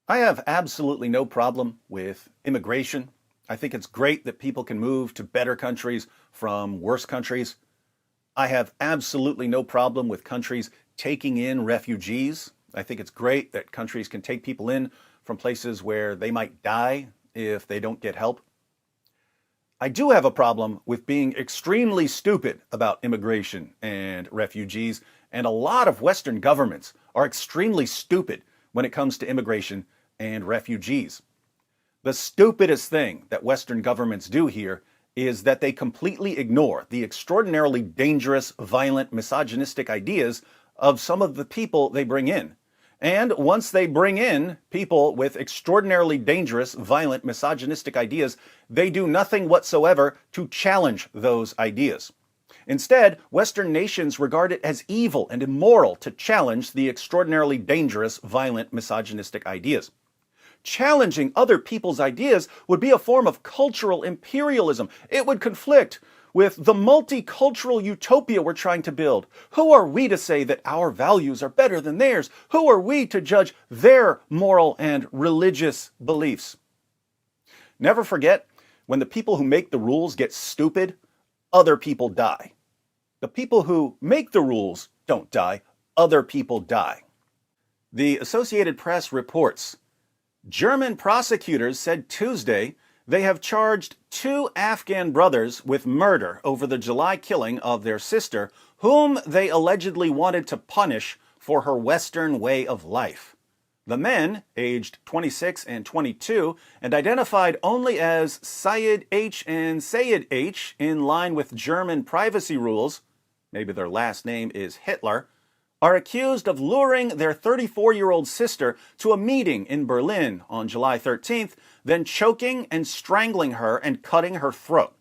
I have absolutely no problem with immigration. I think it's great that people can move to better countries from worse countries. I have absolutely no problem with countries taking in refugees. I think it's great that countries can take people in from places where they might die if they don't get help. I do have a problem with being extremely stupid about immigration and refugees, and a lot of Western governments are extremely stupid when it comes to immigration and refugees. The stupidest thing that Western governments do here is that they completely ignore the extraordinarily dangerous, violent, misogynistic ideas of some of the people they bring in. And once they bring in people with extraordinarily dangerous, violent, misogynistic ideas, they do nothing whatsoever to challenge those ideas. Instead, Western nations regard it as evil and immoral to challenge the extraordinarily dangerous, violent, misogynistic ideas. Challenging other people's ideas would be a form of cultural imperialism. It would conflict with the multicultural utopia we're trying to build. Who are we to say that our values are better than theirs? Who are we to judge their moral and religious beliefs? Never forget, when the people who make the rules get stupid, other people die. The people who make the rules don't die, other people die. The Associated Press reports German prosecutors said Tuesday they have charged two Afghan brothers with murder over the July killing of their sister, whom they allegedly wanted to punish for her Western way of life. The men, aged 26 and 22, and identified only as Syed H. and Sayed H. in line with German privacy rules, maybe their last name is Hitler, are accused of luring their 34-year-old sister to a meeting in Berlin on July 13th, then choking and strangling her and cutting her throat.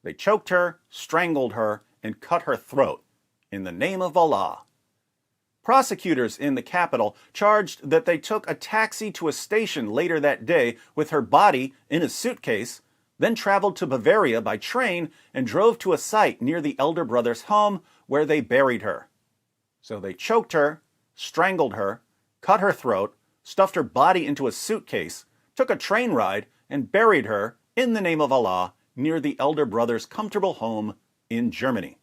They choked her, strangled her, and cut her throat in the name of Allah. Prosecutors in the capital charged that they took a taxi to a station later that day with her body in a suitcase, then traveled to Bavaria by train and drove to a site near the elder brother's home where they buried her. So they choked her, strangled her, cut her throat, stuffed her body into a suitcase, took a train ride, and buried her in the name of Allah near the elder brother's comfortable home in Germany.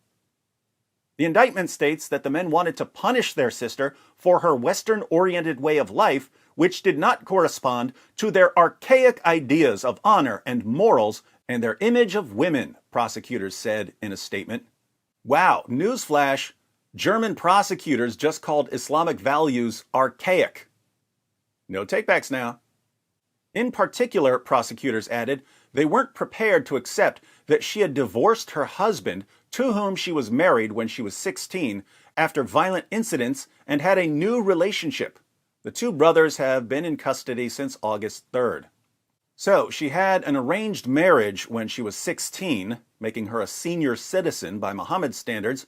The indictment states that the men wanted to punish their sister for her Western-oriented way of life, which did not correspond to their archaic ideas of honor and morals and their image of women, prosecutors said in a statement. Wow, newsflash, German prosecutors just called Islamic values archaic. No takebacks now. In particular, prosecutors added, they weren't prepared to accept that she had divorced her husband, to whom she was married when she was 16, after violent incidents and had a new relationship. The two brothers have been in custody since August 3rd. So, she had an arranged marriage when she was 16, making her a senior citizen by Muhammad's standards.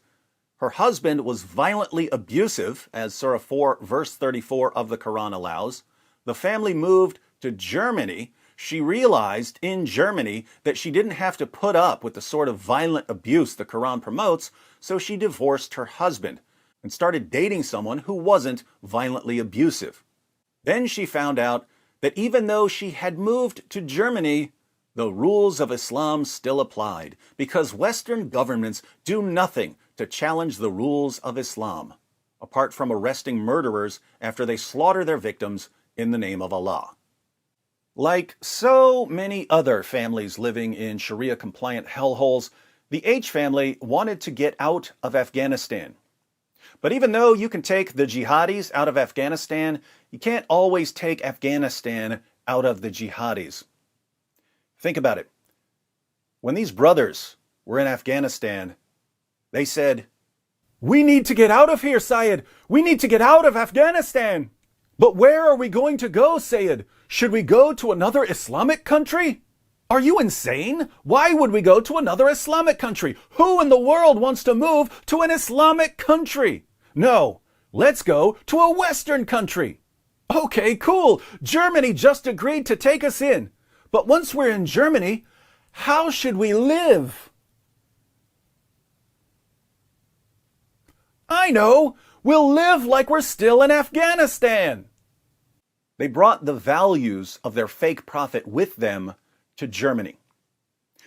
Her husband was violently abusive, as Surah 4, verse 34 of the Quran allows. The family moved to Germany. She realized in Germany that she didn't have to put up with the sort of violent abuse the Quran promotes, so she divorced her husband and started dating someone who wasn't violently abusive. Then she found out that even though she had moved to Germany, the rules of Islam still applied, because Western governments do nothing to challenge the rules of Islam, apart from arresting murderers after they slaughter their victims in the name of Allah. Like so many other families living in Sharia-compliant hellholes, the H family wanted to get out of Afghanistan. But even though you can take the jihadis out of Afghanistan, you can't always take Afghanistan out of the jihadis. Think about it. When these brothers were in Afghanistan, they said, "We need to get out of here, Syed. We need to get out of Afghanistan. But where are we going to go, Syed? Should we go to another Islamic country? Are you insane? Why would we go to another Islamic country? Who in the world wants to move to an Islamic country? No, let's go to a Western country. Okay, cool. Germany just agreed to take us in. But once we're in Germany, how should we live?" I know. We'll live like we're still in Afghanistan. They brought the values of their fake prophet with them to Germany.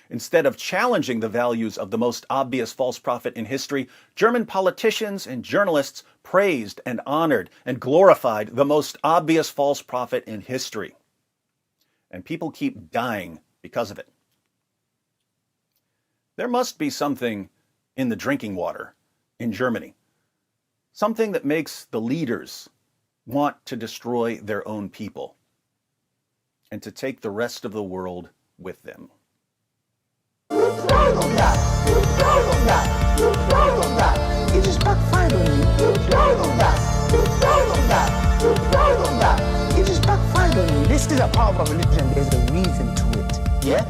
Instead of challenging the values of the most obvious false prophet in history, German politicians and journalists praised and honored and glorified the most obvious false prophet in history. And people keep dying because of it. There must be something in the drinking water in Germany, something that makes the leaders want to destroy their own people and to take the rest of the world with them. It just backfired on you. It just backfired on you. This is a part of a religion. There's a reason to it. Yeah?